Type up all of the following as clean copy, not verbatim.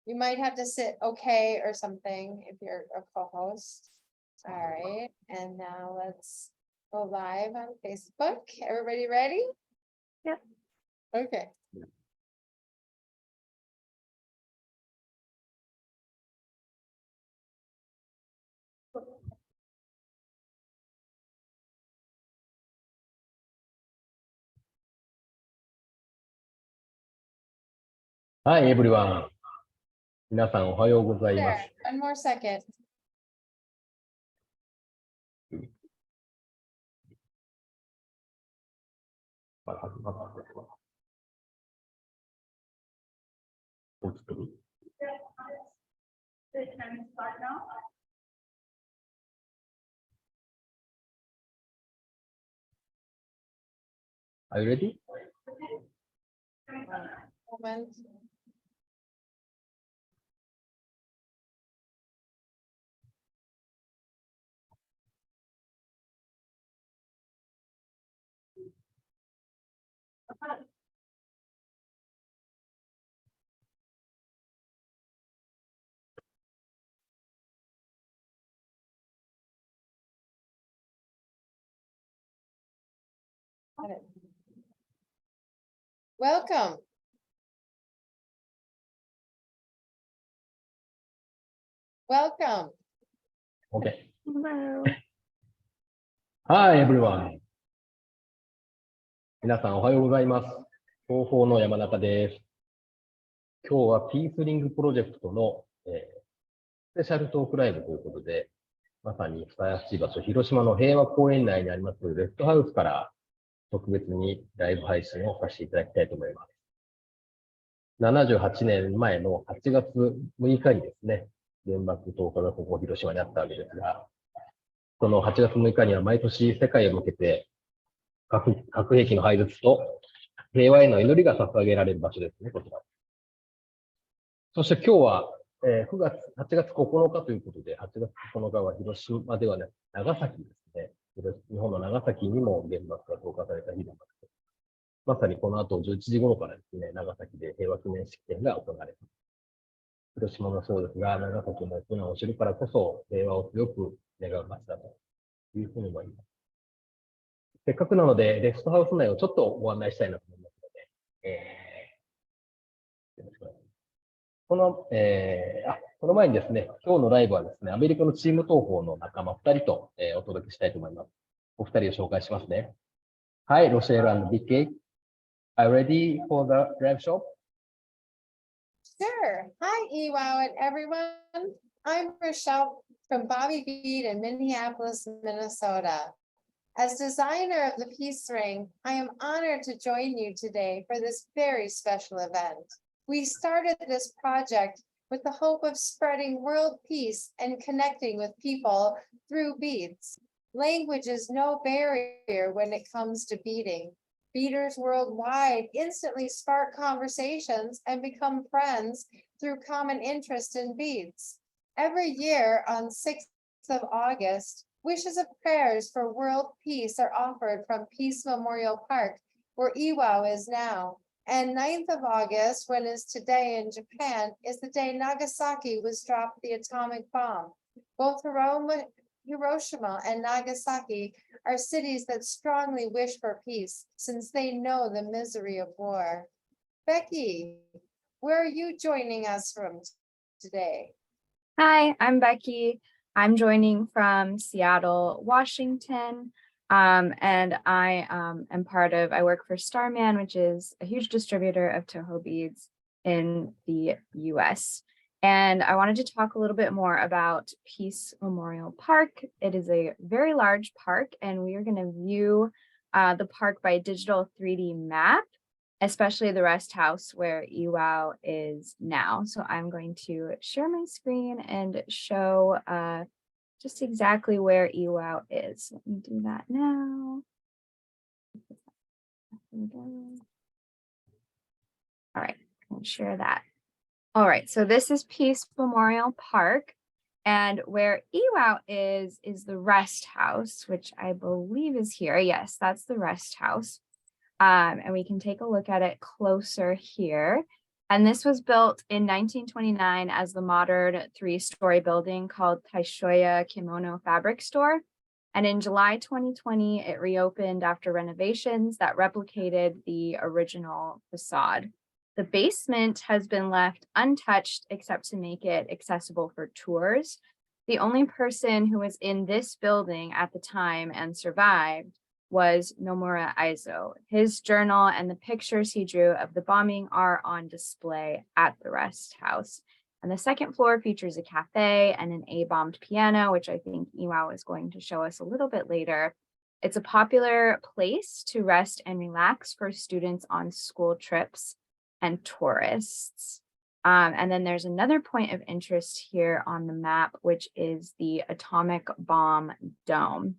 You might have to sit okay or something if you're a co-host. All right, and now let's go live on Facebook. Everybody ready? Yep. Okay. Hi everyone. 皆さんおはようございます。 There, one more second. Are you ready? Moment. Got it. Welcome. Welcome. Okay. Hello. Hi everyone. 皆さんおはようございます。TOHOの山中です。今日はピースリングプロジェクトの、スペシャルトークライブということで、まさにふさわしい場所、広島の平和公園内にありますレストハウスから特別にライブ配信をさせていただきたいと思います。78年前の8月6日にですね、原爆投下がここ広島にあったわけですが、その8月6日には毎年世界へ向けて核兵器の廃絶と平和への祈りが捧げられる場所ですね、こちら。そして今日は、8月9日ということで、8月9日は広島ではなく長崎ですね。日本の長崎にも原爆が投下された日でまさにこの後11時頃からですね、長崎で平和記念式典が行われます。広島もそうですが、長崎も大きなお城からこそ平和を強く願う街だというふうに思います。せっかくなので、レストハウス内をちょっとご案内したいなと思いますので、よろしくお願いします。その前にですね、今日のライブはですね、アメリカのチーム東宝の仲間2人と、お届けしたいと思います。お二人を紹介しますね。はい、ロシェル&ビッケイ。Are you ready for the live show? Sure. Hi, Iwao and everyone. I'm Rochelle from Bobby Bead in Minneapolis, Minnesota. As designer of the Peace Ring, I am honored to join you today for this very special event. We started this project with the hope of spreading world peace and connecting with people through beads. Language is no barrier when it comes to beading. Beaders worldwide instantly spark conversations and become friends through common interest in beads. Every year on 6th of August, wishes of prayers for world peace are offered from Peace Memorial Park, where Iwao is now. And 9th of August, when is today in Japan, is the day Nagasaki was dropped the atomic bomb. Both Hiroshima and Nagasaki are cities that strongly wish for peace, since they know the misery of war. Becky, where are you joining us from today? Hi, I'm Becky. I'm joining from Seattle, Washington. And I I work for Starman, which is a huge distributor of TOHO beads in the US. And I wanted to talk a little bit more about Peace Memorial Park. It is a very large park, and we are going to view the park by digital 3D map, especially the rest house where Iwao is now. So I'm going to share my screen and show just exactly where Iwao is. Let me do that now. All right, I'll share that. All right, so this is Peace Memorial Park, and where Iwao is the rest house, which I believe is here. Yes, that's the rest house. And we can take a look at it closer here. And this was built in 1929 as the modern 3-story building called Taishoya Kimono Fabric Store. And in July 2020, it reopened after renovations that replicated the original facade. The basement has been left untouched except to make it accessible for tours. The only person who was in this building at the time and survived was Nomura Aizo. His journal and the pictures he drew of the bombing are on display at the rest house. And the second floor features a cafe and an A-bombed piano, which I think Iwao is going to show us a little bit later. It's a popular place to rest and relax for students on school trips and tourists. And then there's another point of interest here on the map, which is the atomic bomb dome.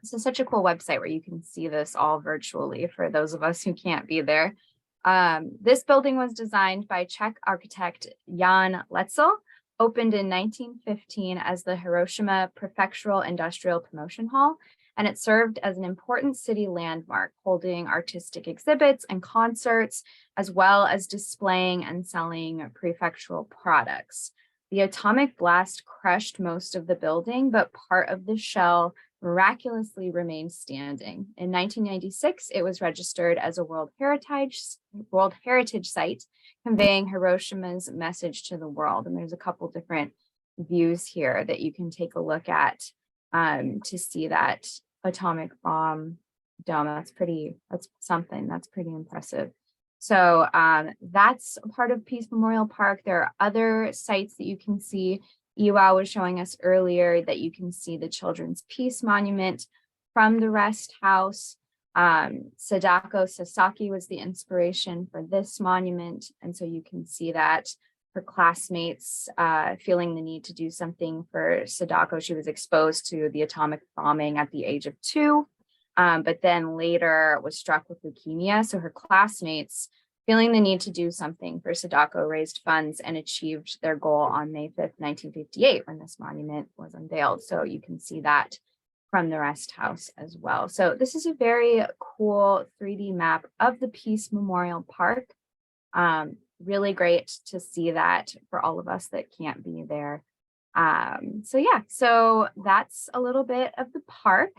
This is such a cool website where you can see this all virtually for those of us who can't be there. This building was designed by Czech architect Jan Letzel, opened in 1915 as the Hiroshima Prefectural Industrial Promotion Hall, and it served as an important city landmark, holding artistic exhibits and concerts, as well as displaying and selling prefectural products. The atomic blast crushed most of the building, but part of the shell miraculously remained standing. In 1996, it was registered as a World Heritage Site, conveying Hiroshima's message to the world. And there's a couple different views here that you can take a look at to see that atomic bomb dome. That's pretty impressive. So that's a part of Peace Memorial Park. There are other sites that you can see. Iwao was showing us earlier that you can see the Children's Peace Monument from the rest house. Sadako Sasaki was the inspiration for this monument. And so you can see that her classmates feeling the need to do something for Sadako. She was exposed to the atomic bombing at the age of 2, but then later was struck with leukemia. So her classmates, feeling the need to do something for Sadako, raised funds and achieved their goal on May 5th, 1958, when this monument was unveiled. So you can see that from the rest house as well. So this is a very cool 3D map of the Peace Memorial Park. Really great to see that for all of us that can't be there. So that's a little bit of the park.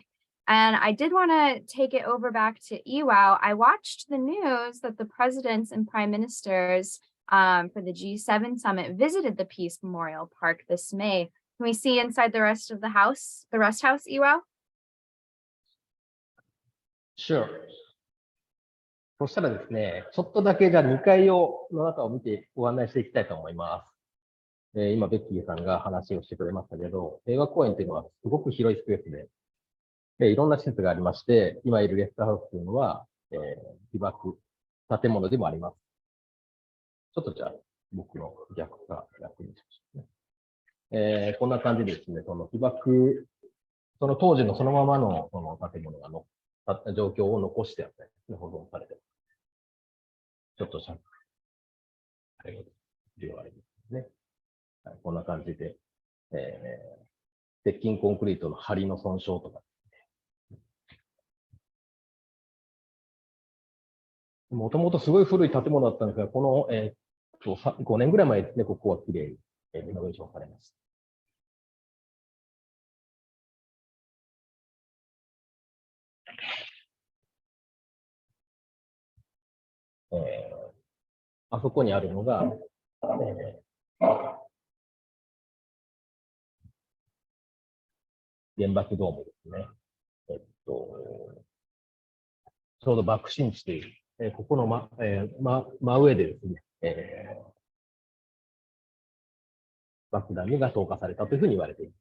And I did want to take it over back to Iwao. I watched the news that the presidents and prime ministers for the G7 summit visited the Peace Memorial Park this May. Can we see inside the rest house, Iwao? Sure. そしたらですね、ちょっとだけじゃあ2階の中を見てご案内していきたいと思います。今、ベッキーさんが話をしてくれましたけど、平和公園というのはすごく広いスペースで、いろんな施設がありまして、今いるゲストハウスというのは、被爆建物でもあります。ちょっとじゃあ、僕の逆か逆にしましょうね。こんな感じでですね、その被爆、その当時のそのままのその建物が状況を残してあったりですね、保存されてます。ちょっとあれがありますね。はい、こんな感じで、鉄筋コンクリートの梁の損傷とか、もともとすごい古い建物だったんですが、この、5年ぐらい前ですね、ここはきれいにリノベーションされました。あそこにあるのが、原爆ドームですね。ちょうど爆心地という、ここの真上でですね、爆弾が投下されたというふうに言われています。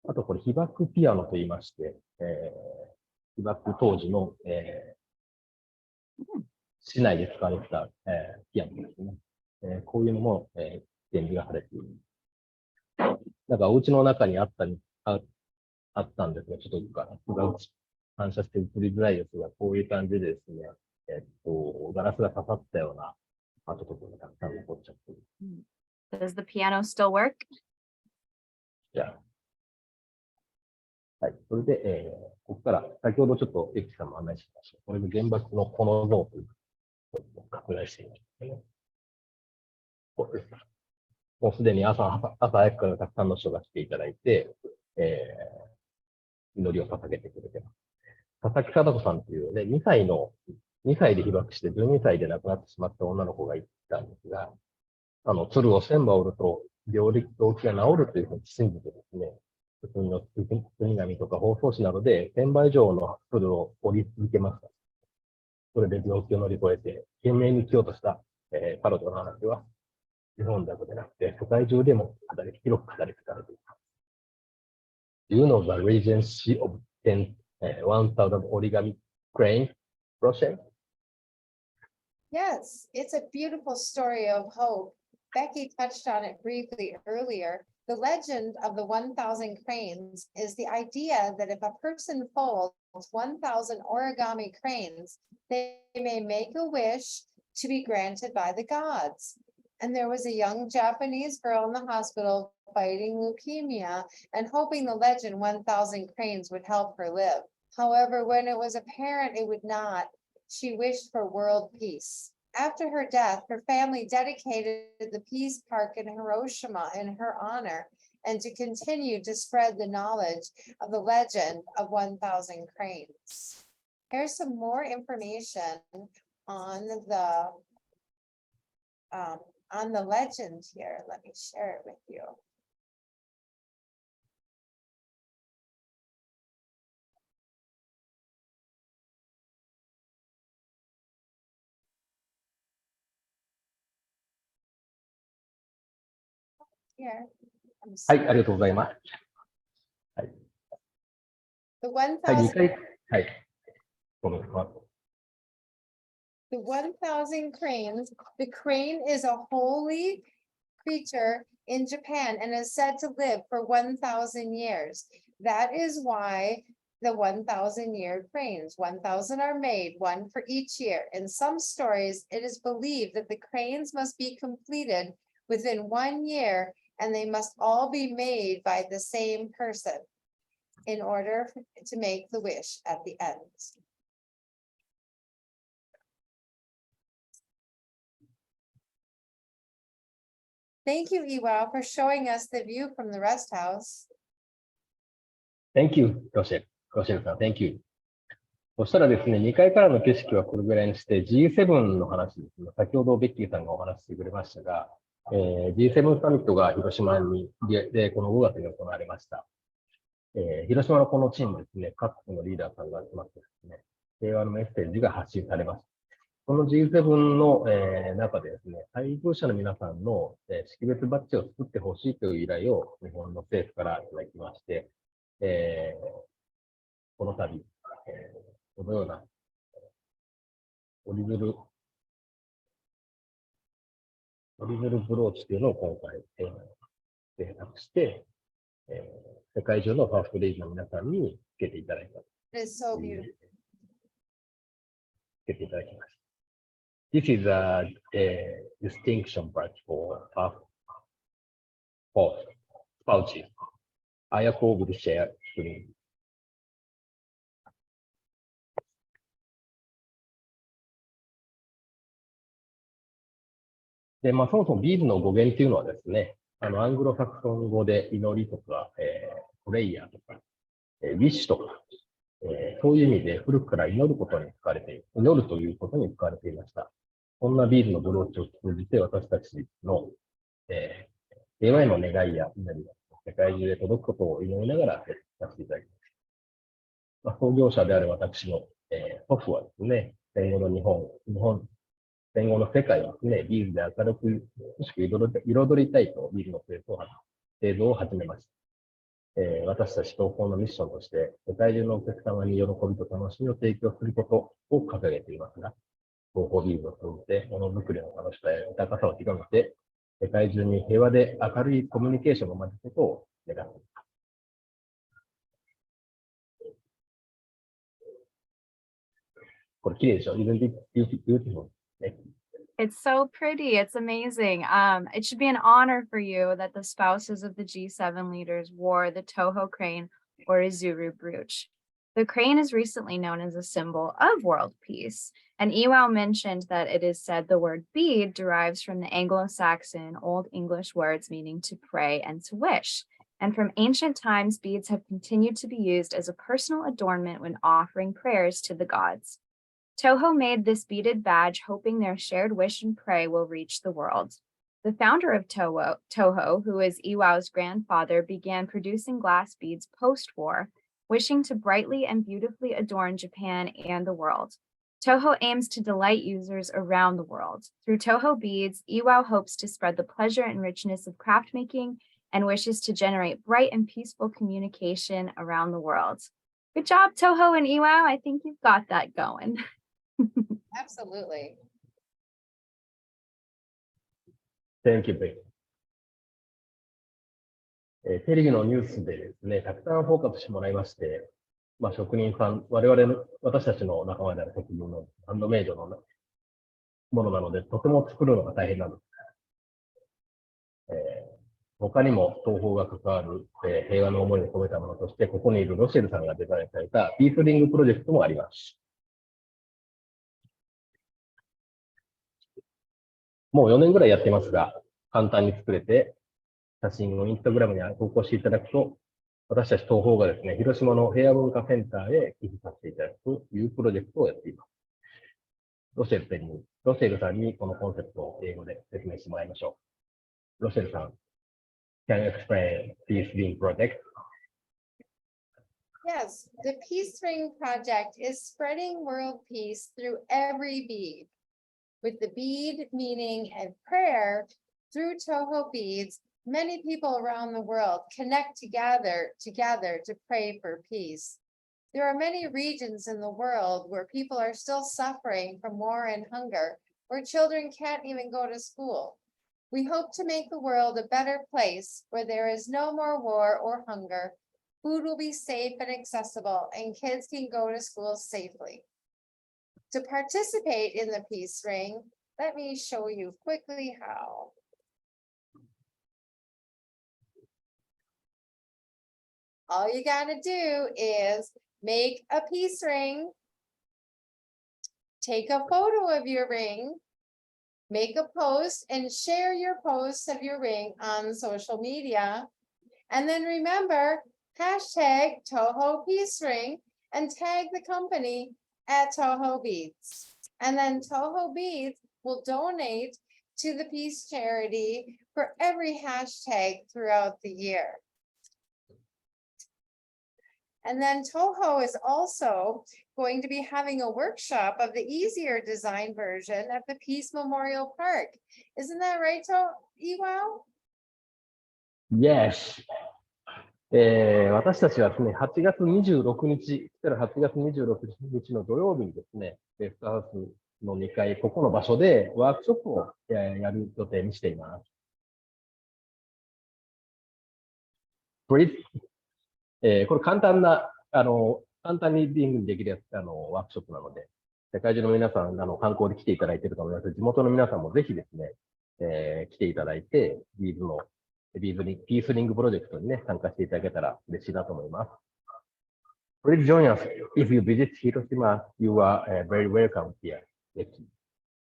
あとこれ被爆ピアノと言いまして、被爆当時の、市内で使われてた、ピアノですね。こういうのも、展示がされている。なんかお家の中にあったんですが、ちょっとガラスが反射して映りづらいですが、こういう感じでですね、ガラスが刺さったような跡とかがたくさん残っちゃってる。Does the piano still work? Yeah. はい。それで、ここから、先ほどちょっとエクさんも案内しました。これで原爆のこの像というのを拡大していますね。こうです。もうすでに朝早くからたくさんの人が来ていただいて、祈りを捧げてくれてます。佐々木貞子さんというね、2歳で被爆して12歳で亡くなってしまった女の子がいたんですが、鶴を1000羽折ると病気が治るというふうに信じてですね、国神とか包装紙などで1000羽以上の鶴を折り続けました。それで病気を乗り越えて、懸命に生きようとした、彼女の話は、日本だけでなくて、世界中でも広く語り継がれています。Do you know the Regency of 10,000 origami crane project? Yes, it's a beautiful story of hope. Becky touched on it briefly earlier. The legend of the 1,000 cranes is the idea that if a person folds 1,000 origami cranes, they may make a wish to be granted by the gods. And there was a young Japanese girl in the hospital fighting leukemia and hoping the legend 1,000 cranes would help her live. However, when it was apparent it would not, she wished for world peace. After her death, her family dedicated the Peace Park in Hiroshima in her honor and to continue to spread the knowledge of the legend of 1,000 cranes. Here's some more information on the legend here. Let me share it with you. Here. はい、ありがとうございます。はい。The はい、 1,000 2回、はい。ごめんなさい。The 1,000 cranes. The crane is a holy creature in Japan and is said to live for 1,000 years. That is why the 1,000-year cranes, 1,000 are made, one for each year. In some stories, it is believed that the cranes must be completed within 1 year and they must all be made by the same person in order to make the wish at the end. Thank you, Iwao, for showing us the view from the rest house. Thank you, ロシェルさん、Thank you。そしたらですね、2階からの景色はこれぐらいにして、G7 の話ですね。先ほどベッキーさんがお話ししてくれましたが、G7 サミットが広島でこの5月に行われました。広島のこの地にですね、各国のリーダーさんが集まってですね、平和のメッセージが発信されます。この G7 の、中でですね、配偶者の皆さんの、識別バッジを作ってほしいという依頼を日本の政府からいただきまして、この度、このようなオリジルブローチというのを今回、制作して、世界中のファーストレイジの皆さんにつけていただいた。It is so beautiful. つけていただきました。This is a distinction badge for spouses. Ayako will share screen. で、まあ、そもそもビーズの語源っていうのはですね、アングロサクソン語で祈りとか、プレイヤーとか、ウィッシュとか、そういう意味で古くから祈ることに使われている、祈るということに使われていました。こんなビーズのブローチを通じて私たちの、平和への願いや祈りが世界中で届くことを祈りながらやっていただきます。まあ、創業者である私の、祖父はですね、戦後の戦後の世界をですね、ビーズで明るく、美しく彩りたいとビーズの製造を始めました。私たちTOHOのミッションとして、世界中のお客様に喜びと楽しみを提供することを掲げていますが、TOHOビーズを通じて、ものづくりの楽しさや豊かさを広めて、世界中に平和で明るいコミュニケーションを生まれることを願っています。これ綺麗でしょ？ Isn't it beautiful? It's so pretty. It's amazing. It should be an honor for you that the spouses of the G7 leaders wore the TOHO crane or Izuru brooch. The crane is recently known as a symbol of world peace, and Iwao mentioned that it is said the word bead derives from the Anglo-Saxon Old English words meaning to pray and to wish. And from ancient times, beads have continued to be used as a personal adornment when offering prayers to the gods. Toho made this beaded badge hoping their shared wish and pray will reach the world. The founder of Toho, who is Iwao's grandfather, began producing glass beads post-war, wishing to brightly and beautifully adorn Japan and the world. Toho aims to delight users around the world. Through Toho beads, Iwao hopes to spread the pleasure and richness of craft making and wishes to generate bright and peaceful communication around the world. Good job, Toho and Iwao. I think you've got that going. Absolutely. Thank you, Becky. テレビのニュースでですね、たくさんフォーカスしてもらいまして、職人さん、私たちの仲間である職人のハンドメイドのものなので、とても作るのが大変なんです。他にも東宝が関わる、平和の思いを込めたものとして、ここにいるロシェルさんがデザインされたピースリングプロジェクトもあります。もう4年ぐらいやってますが、簡単に作れて、写真をインスタグラムに投稿していただくと、私たち東宝がですね、広島の平和文化センターへ寄付させていただくというプロジェクトをやっています。ロシェルさんにこのコンセプトを英語で説明してもらいましょう。ロシェルさん、can you explain Peace Ring project? Yes, the Peace Ring project is spreading world peace through every bead. With the bead, meaning, and prayer, through Toho beads, many people around the world connect together to pray for peace. There are many regions in the world where people are still suffering from war and hunger, where children can't even go to school. We hope to make the world a better place where there is no more war or hunger. Food will be safe and accessible, and kids can go to school safely. To participate in the Peace Ring, let me show you quickly how. All you gotta do is make a peace ring, take a photo of your ring, make a post and share your posts of your ring on social media. And then remember, hashtag TOHO Peace Ring and tag the company at TOHO Beads. And then TOHO Beads will donate to the peace charity for every hashtag throughout the year. And then TOHO is also going to be having a workshop of the easier design version at the Peace Memorial Park. Isn't that right, Iwao? Yes. 私たちはですね、8月26日、8月26日の土曜日にですね、レストハウスの2階、ここの場所でワークショップをやる予定にしています。これ簡単にリングにできるやつ、ワークショップなので、世界中の皆さん、観光で来ていただいていると思います。地元の皆さんもぜひですね、来ていただいて、ピースリングプロジェクトにね、参加していただけたら嬉しいなと思います。Please join us. If you visit Hiroshima, you are very welcome here.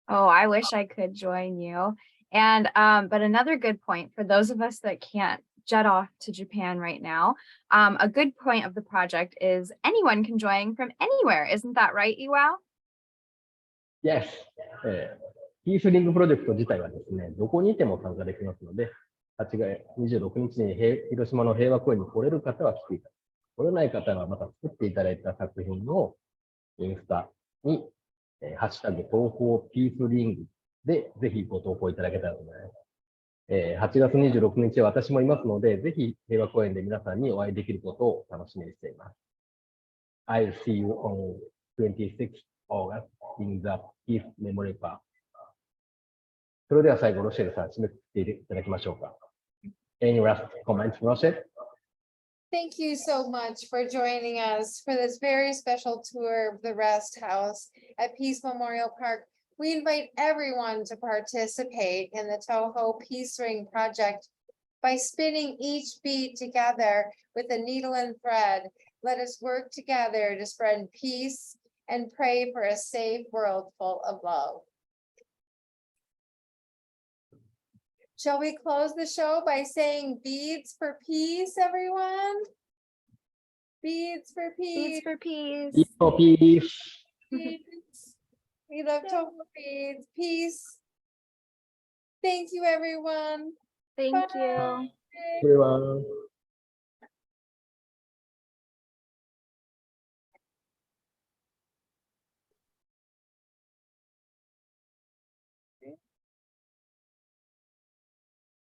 Oh, I wish I could join you. And but another good point for those of us that can't jet off to Japan right now, a good point of the project is anyone can join from anywhere. Isn't that right, Iwao? Yes. ピースリングプロジェクト自体はですね、どこにいても参加できますので、8月26日に広島の平和公園に来れる方は来ていただく。来れない方はまた作っていただいた作品をインスタに、ハッシュタグTOHOピースリングでぜひご投稿いただけたらと思います。8月26日は私もいますので、ぜひ平和公園で皆さんにお会いできることを楽しみにしています。I'll see you on 26th August in the Peace Memorial Park. それでは最後、ロシェルさん、締めくくっていただきましょうか。Any last comments, Rochelle? Thank you so much for joining us for this very special tour of the Rest House at Peace Memorial Park. We invite everyone to participate in the TOHO Peace Ring project By spinning each bead together with a needle and thread, let us work together to spread peace and pray for a safe world full of love. Shall we close the show by saying beads for peace, everyone? Beads for peace. Beads for peace. Peace for peace. Beads. We love TOHO beads. Peace. Thank you, everyone. Thank Bye. you. Everyone.